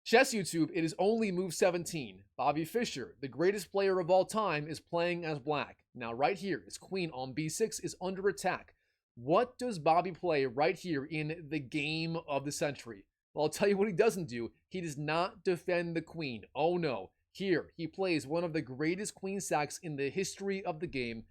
Chess YouTube, it is only move 17. Bobby Fischer, the greatest player of all time, is playing as black. Now right here, his queen on b6 is under attack. What does Bobby play right here in the game of the century? Well, I'll tell you what he doesn't do. He does not defend the queen. Oh no. Here, he plays one of the greatest queen sacks in the history of the game.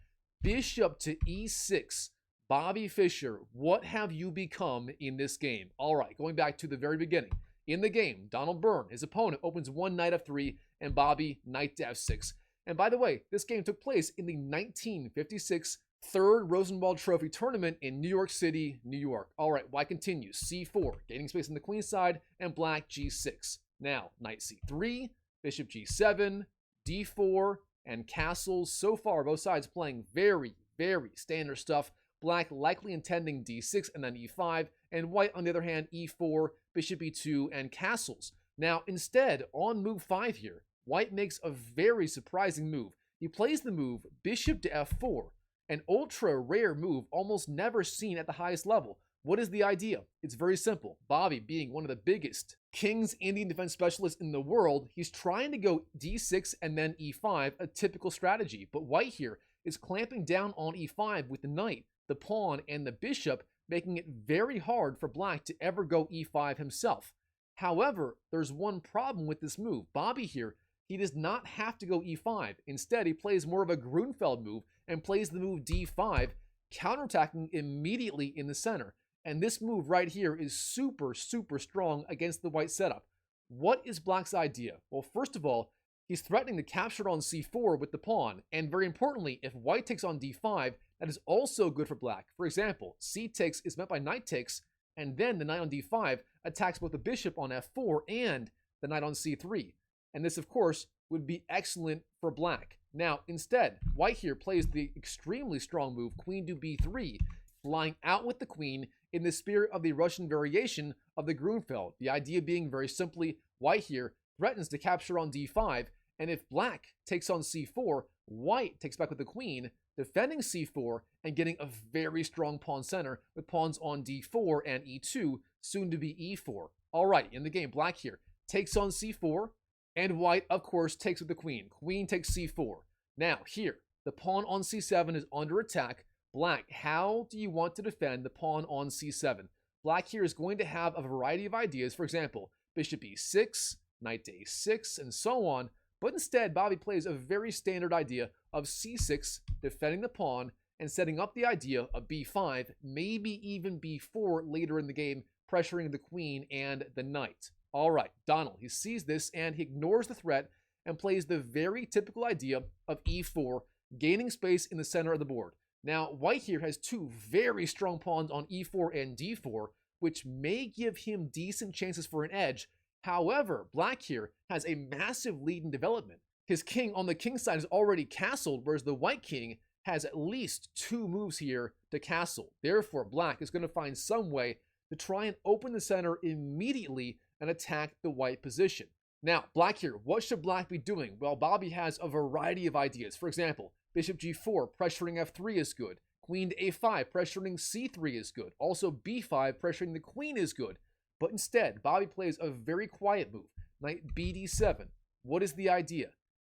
Bishop to e6. Bobby Fischer, what have you become in this game? All right, going back to the very beginning. In the game, Donald Byrne, his opponent, opens one knight f3, and Bobby knight to f6. And by the way, this game took place in the 1956 third Rosenwald Trophy tournament in New York City, New York. All right, white continues. c4, gaining space on the queen side, and black g6. Now, knight c3, bishop g7, d4, and castles. So far, both sides playing very, very standard stuff. Black likely intending d6 and then e5, and white, on the other hand, e4, bishop e2, and castles. Now, instead, on move 5 here, white makes a very surprising move. He plays the move bishop to f4, an ultra rare move almost never seen at the highest level. What is the idea? It's very simple. Bobby, being one of the biggest King's Indian defense specialists in the world, he's trying to go d6 and then e5, a typical strategy. But white here is clamping down on e5 with the knight, the pawn, and the bishop, making it very hard for black to ever go e5 himself. However, there's one problem with this move. Bobby here, he does not have to go e5. Instead, he plays more of a Grunfeld move and plays the move d5, counterattacking immediately in the center. And this move right here is super, super strong against the white setup. What is black's idea? Well, first of all, he's threatening to capture on c4 with the pawn. And very importantly, if white takes on d5, that is also good for black. For example, c takes is met by knight takes, and then the knight on d5 attacks both the bishop on f4 and the knight on c3. And this, of course, would be excellent for black. Now, instead, white here plays the extremely strong move, queen to b3, flying out with the queen in the spirit of the Russian variation of the Grunfeld. The idea being very simply, white here threatens to capture on d5, and if black takes on c4, white takes back with the queen, defending c4 and getting a very strong pawn center with pawns on d4 and e2, soon to be e4. All right, in the game, black here takes on c4, and white, of course, takes with the queen. Queen takes c4. Now, here, the pawn on c7 is under attack. Black, how do you want to defend the pawn on c7? Black here is going to have a variety of ideas. For example, bishop e6, knight to a6, and so on. But instead, Bobby plays a very standard idea of c6, defending the pawn, and setting up the idea of b5, maybe even b4 later in the game, pressuring the queen and the knight. All right, Donald, he sees this and he ignores the threat and plays the very typical idea of e4, gaining space in the center of the board. Now, white here has two very strong pawns on e4 and d4, which may give him decent chances for an edge. However, black here has a massive lead in development. His king on the king side is already castled, whereas the white king has at least 2 moves here to castle. Therefore, black is going to find some way to try and open the center immediately and attack the white position. Now, black here, what should black be doing? Well, Bobby has a variety of ideas. For example, bishop g4, pressuring f3 is good. Queen to a5, pressuring c3 is good. Also, b5, pressuring the queen is good. But instead, Bobby plays a very quiet move, knight bd7. What is the idea?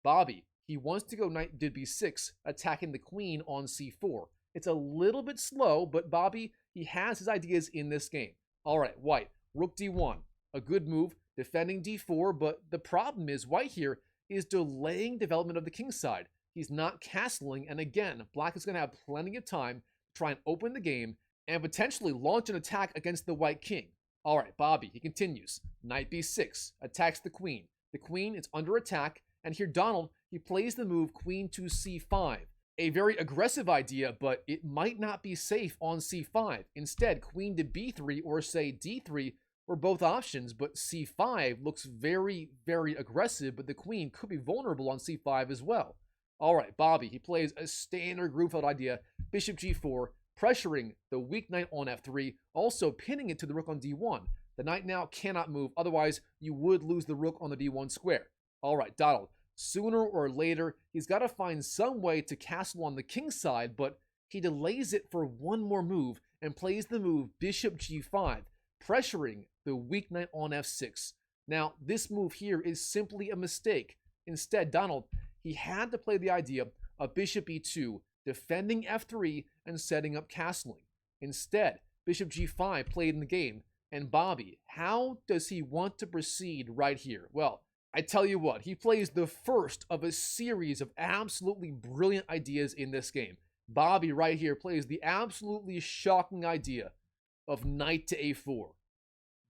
Bobby, he wants to go knight to b6, attacking the queen on c4. It's a little bit slow, but Bobby, he has his ideas in this game. All right, white, rook d1. A good move, defending d4, but the problem is white here is delaying development of the king side. He's not castling, and again, black is going to have plenty of time to try and open the game and potentially launch an attack against the white king. All right, Bobby, he continues. Knight b6, attacks the queen. The queen is under attack, and here Donald, he plays the move queen to c5. A very aggressive idea, but it might not be safe on c5. Instead, queen to b3 or say d3 were both options, but c5 looks very, very aggressive, but the queen could be vulnerable on c5 as well. All right, Bobby, he plays a standard Grunfeld idea, bishop g4, pressuring the weak knight on f3, also pinning it to the rook on d1. The knight now cannot move, otherwise you would lose the rook on the d1 square. All right, Donald, sooner or later, he's got to find some way to castle on the king side, but he delays it for one more move and plays the move bishop g5, pressuring the weak knight on f6. Now, this move here is simply a mistake. Instead, Donald, he had to play the idea of bishop e2, defending f3 and setting up castling. Instead, bishop g5 played in the game. And Bobby, how does he want to proceed right here? Well, I tell you what, he plays the first of a series of absolutely brilliant ideas in this game. Bobby right here plays the absolutely shocking idea of knight to a4.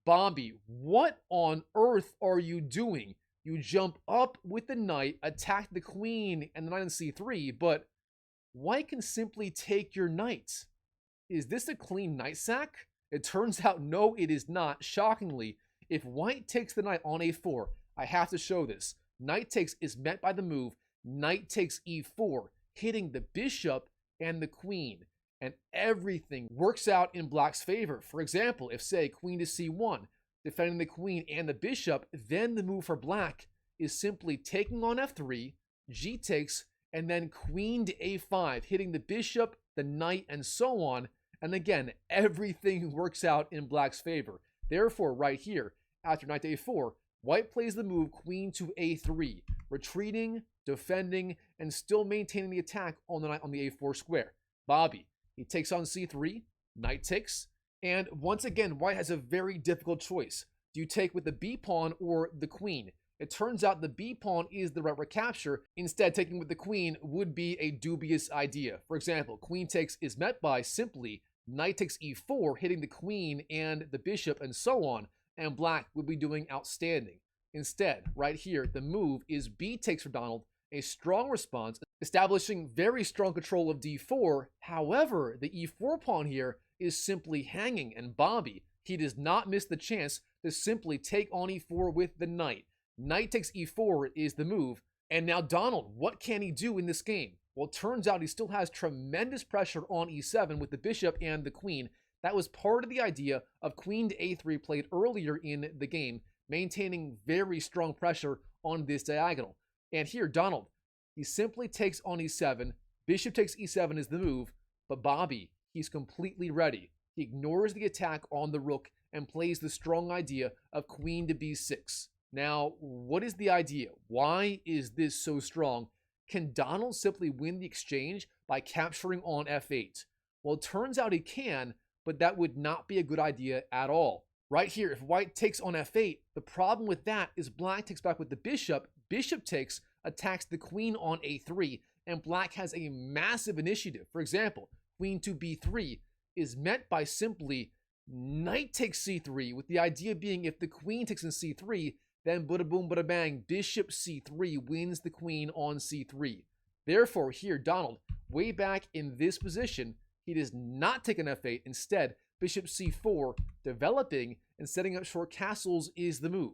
Bobby, what on earth are you doing? You jump up with the knight, attack the queen and the knight on c3, but white can simply take your knight. Is this a clean knight sack? It turns out no, it is not. Shockingly, if white takes the knight on a4, I have to show this. Knight takes is met by the move, knight takes e4, hitting the bishop and the queen. And everything works out in black's favor. For example, if say queen to c1, defending the queen and the bishop, then the move for black is simply taking on f3, g takes, and then queen to a5, hitting the bishop, the knight, and so on. And again, everything works out in black's favor. Therefore, right here, after knight to a4, white plays the move queen to a3, retreating, defending, and still maintaining the attack on the knight on the a4 square. Bobby, he takes on c3, knight takes, and once again, white has a very difficult choice. Do you take with the b pawn or the queen? It turns out the b pawn is the right recapture. Instead, taking with the queen would be a dubious idea. For example, queen takes is met by simply knight takes e4, hitting the queen and the bishop and so on, and black would be doing outstanding. Instead, right here, the move is b takes for Donald, a strong response, establishing very strong control of d4. However, the e4 pawn here is simply hanging, and Bobby, he does not miss the chance to simply take on e4 with the knight. Knight takes e4 is the move, and now Donald, what can he do in this game? Well, it turns out he still has tremendous pressure on e7 with the bishop and the queen. That was part of the idea of queen to a3 played earlier in the game, maintaining very strong pressure on this diagonal. And here, Donald, he simply takes on e7, bishop takes e7 is the move, but Bobby, he's completely ready. He ignores the attack on the rook and plays the strong idea of queen to b6. Now, what is the idea? Why is this so strong? Can Donald simply win the exchange by capturing on f8? Well, it turns out he can, but that would not be a good idea at all. Right here, if white takes on f8, the problem with that is black takes back with the bishop, bishop takes, attacks the queen on a3, and black has a massive initiative. For example, queen to b3 is met by simply knight takes c3, with the idea being if the queen takes in c3, then bada boom, bada bang, bishop c3 wins the queen on c3. Therefore, here, Donald, way back in this position, he does not take an f8. Instead, bishop c4, developing and setting up short castles is the move.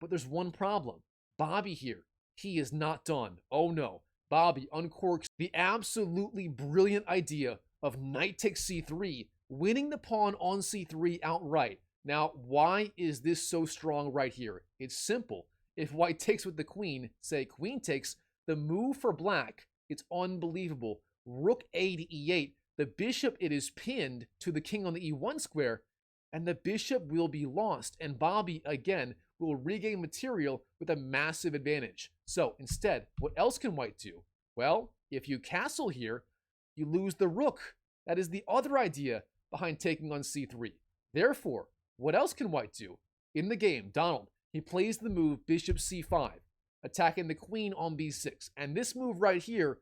But there's one problem. Bobby here, he is not done. Oh no. Bobby uncorks the absolutely brilliant idea of knight takes c3, winning the pawn on c3 outright. Now, why is this so strong right here? It's simple. If white takes with the queen, say queen takes, the move for black, it's unbelievable. Rook a to e8, the bishop, it is pinned to the king on the e1 square, and the bishop will be lost, and Bobby, again, will regain material with a massive advantage. So, instead, what else can white do? Well, if you castle here, you lose the rook. That is the other idea behind taking on c3. Therefore, what else can white do? In the game, Donald, he plays the move bishop c5, attacking the queen on b6. And this move right here,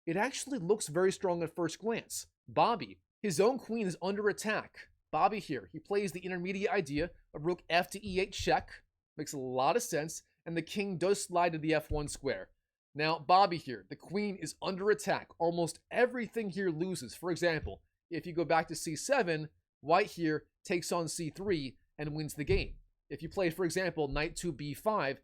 it actually looks very strong at first glance. Bobby, his own queen is under attack. Bobby here, he plays the intermediate idea of rook f to e8 check. Makes a lot of sense. And the king does slide to the f1 square. Now, Bobby here, the queen is under attack. Almost everything here loses. For example, if you go back to c7, white here takes on c3 and wins the game. If you play, for example, knight to b5,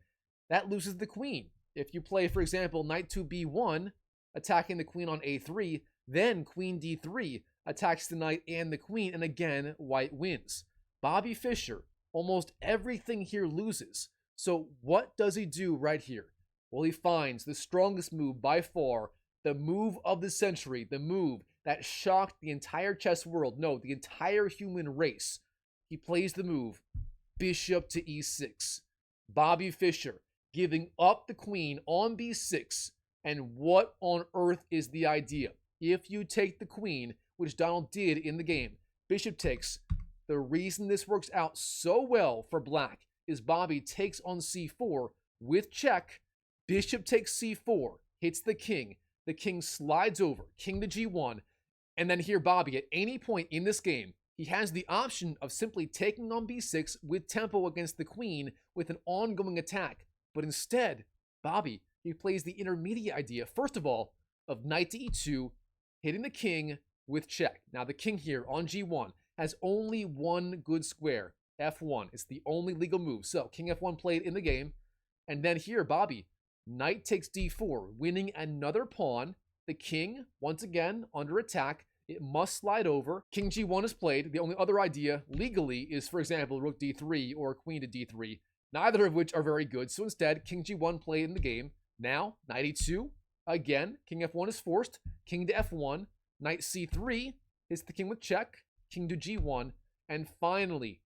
that loses the queen. If you play, for example, knight to b1, attacking the queen on a3, then queen d3 attacks the knight and the queen, and again, white wins. Bobby Fischer, almost everything here loses. So what does he do right here? Well, he finds the strongest move by far, the move of the century, the move that shocked the entire chess world, no, the entire human race. He plays the move, bishop to e6. Bobby Fischer giving up the queen on b6. And what on earth is the idea? If you take the queen, which Donald did in the game, bishop takes. The reason this works out so well for black is Bobby takes on c4 with check. Bishop takes c4, hits the king. The king slides over, king to g1. And then here Bobby, at any point in this game, he has the option of simply taking on b6 with tempo against the queen with an ongoing attack. But instead, Bobby, he plays the intermediate idea, first of all, of knight to e2, hitting the king with check. Now the king here on g1 has only one good square, f1. It's the only legal move. So king f1 played in the game. And then here, Bobby, knight takes d4, winning another pawn. The king, once again, under attack. It must slide over. King g1 is played. The only other idea legally is, for example, rook d3 or queen to d3, neither of which are very good. So instead, king g1 played in the game. Now, knight e2. Again, king f1 is forced. King to f1. Knight c3 hits the king with check. King to g1. And finally,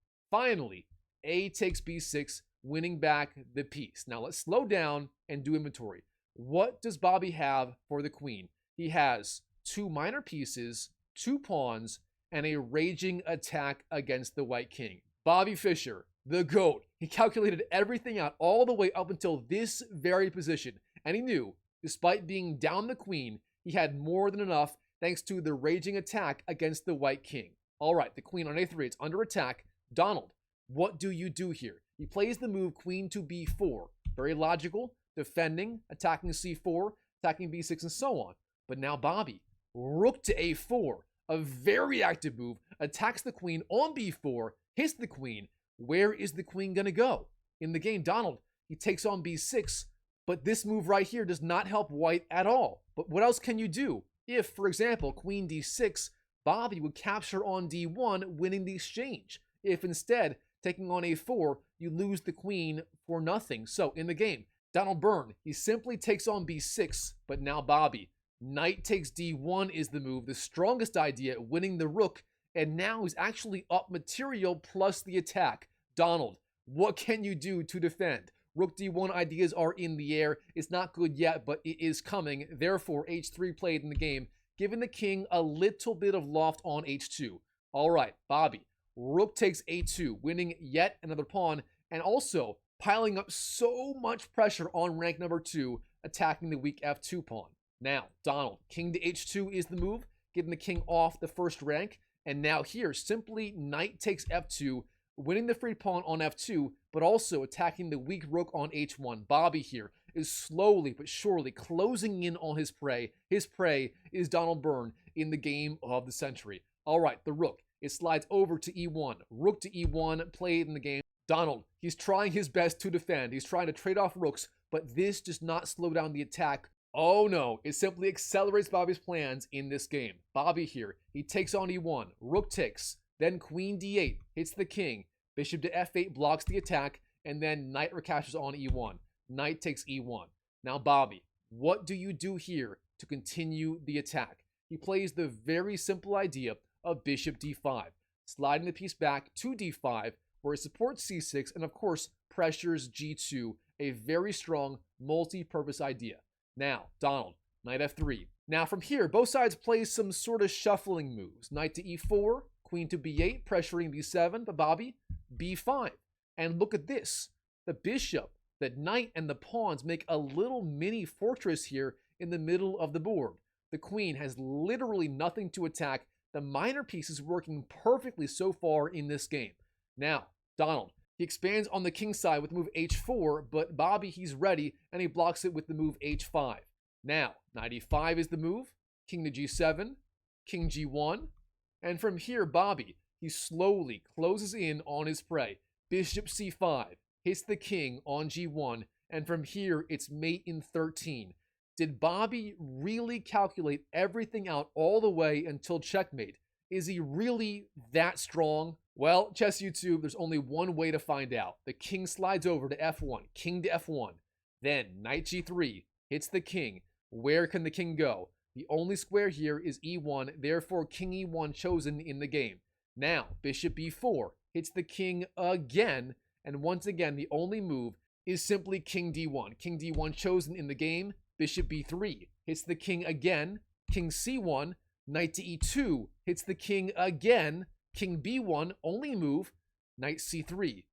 a takes b6, winning back the piece. Now let's slow down and do inventory. What does Bobby have for the queen? He has two minor pieces, two pawns, and a raging attack against the white king. Bobby Fischer, the GOAT, he calculated everything out all the way up until this very position, and he knew, despite being down the queen, he had more than enough thanks to the raging attack against the white king. All right, the queen on a3, it's under attack. Donald, what do you do here? He plays the move queen to b4. Very logical, defending, attacking c4, attacking b6, and so on. But now Bobby, rook to a4, a very active move, attacks the queen on b4, hits the queen. Where is the queen going to go? In the game, Donald, he takes on b6, but this move right here does not help white at all. But what else can you do? If, for example, queen d6, Bobby would capture on d1, winning the exchange. If instead, taking on a4, you lose the queen for nothing. So in the game, Donald Byrne, he simply takes on b6, but now Bobby, knight takes d1 is the move, the strongest idea, winning the rook, and now he's actually up material plus the attack. Donald, what can you do to defend? Rook d1 ideas are in the air. It's not good yet, but it is coming. Therefore, h3 played in the game, giving the king a little bit of loft on h2. All right, Bobby, rook takes a2, winning yet another pawn, and also piling up so much pressure on rank number 2, attacking the weak f2 pawn. Now, Donald, king to h2 is the move, getting the king off the first rank. And now here, simply knight takes f2, winning the free pawn on f2, but also attacking the weak rook on h1. Bobby here is slowly but surely closing in on his prey. His prey is Donald Byrne in the game of the century. All right, the rook. It slides over to e1. Rook to e1, played in the game. Donald, he's trying his best to defend. He's trying to trade off rooks, but this does not slow down the attack. Oh no, it simply accelerates Bobby's plans in this game. Bobby here, he takes on e1, rook takes, then queen d8, hits the king, bishop to f8 blocks the attack, and then knight recaptures on e1. Knight takes e1. Now Bobby, what do you do here to continue the attack? He plays the very simple idea of bishop d5, sliding the piece back to d5, where it supports c6, and of course pressures g2, a very strong multi-purpose idea. Now, Donald, knight f3. Now from here, both sides play some sort of shuffling moves. Knight to e4, queen to b8, pressuring b7, but Bobby, b5. And look at this. The bishop, the knight, and the pawns make a little mini fortress here in the middle of the board. The queen has literally nothing to attack. The minor piece is working perfectly so far in this game. Now, Donald, he expands on the king side with the move h4, but Bobby, he's ready, and he blocks it with the move h5. Now, knight e5 is the move, king to g7, king g1, and from here, Bobby, he slowly closes in on his prey. Bishop c5, hits the king on g1, and from here, it's mate in 13. Did Bobby really calculate everything out all the way until checkmate? Is he really that strong? Well, Chess YouTube, there's only one way to find out. The king slides over to f1, king to f1. Then knight g3 hits the king. Where can the king go? The only square here is e1, therefore king e1 chosen in the game. Now, bishop b4 hits the king again, and once again, the only move is simply king d1. King d1 chosen in the game. Bishop b3 hits the king again. King c1, knight to e2 hits the king again. King b1, only move, knight c3.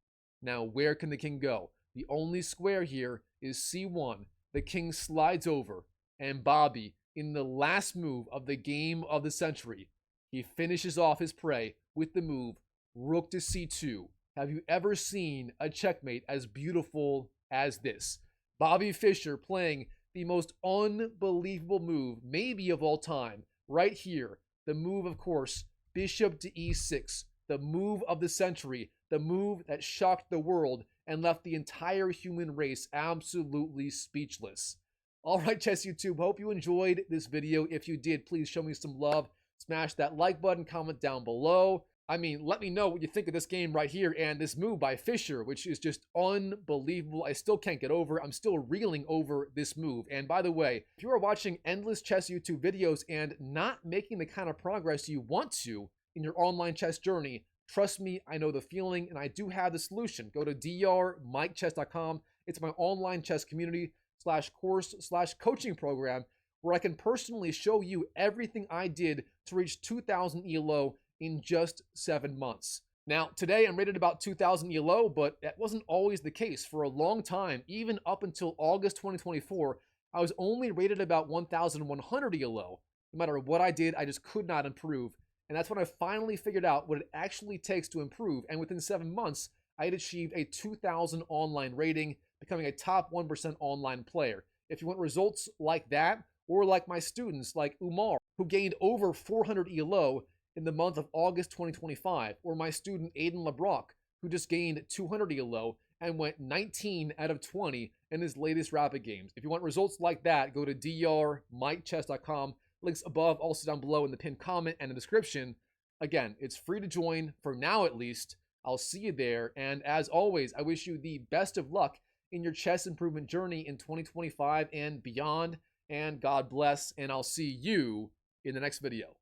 Now, where can the king go? The only square here is c1. The king slides over, and Bobby, in the last move of the game of the century, he finishes off his prey with the move rook to c2. Have you ever seen a checkmate as beautiful as this? Bobby Fischer playing the most unbelievable move, maybe of all time, right here. The move, of course, bishop to e6, the move of the century, the move that shocked the world and left the entire human race absolutely speechless. All right, Chess YouTube, hope you enjoyed this video. If you did, please show me some love. Smash that like button, comment down below. I mean, let me know what you think of this game right here and this move by Fischer, which is just unbelievable. I still can't get over. I'm still reeling over this move. And by the way, if you are watching endless chess YouTube videos and not making the kind of progress you want to in your online chess journey, trust me, I know the feeling, and I do have the solution. Go to drmikechess.com. It's my online chess community /course/coaching program where I can personally show you everything I did to reach 2,000 ELO in just 7 months. Now, today I'm rated about 2,000 ELO, but that wasn't always the case. For a long time, even up until August 2024, I was only rated about 1,100 ELO. No matter what I did, I just could not improve. And that's when I finally figured out what it actually takes to improve. And within 7 months, I had achieved a 2,000 online rating, becoming a top 1% online player. If you want results like that, or like my students like Umar, who gained over 400 ELO in the month of August 2025, or my student Aiden LeBrock, who just gained 200 ELO and went 19 out of 20 in his latest rapid games. If you want results like that, go to drmikechess.com. Links above, also down below in the pinned comment and the description. Again, it's free to join, for now at least. I'll see you there, and as always, I wish you the best of luck in your chess improvement journey in 2025 and beyond, and God bless, and I'll see you in the next video.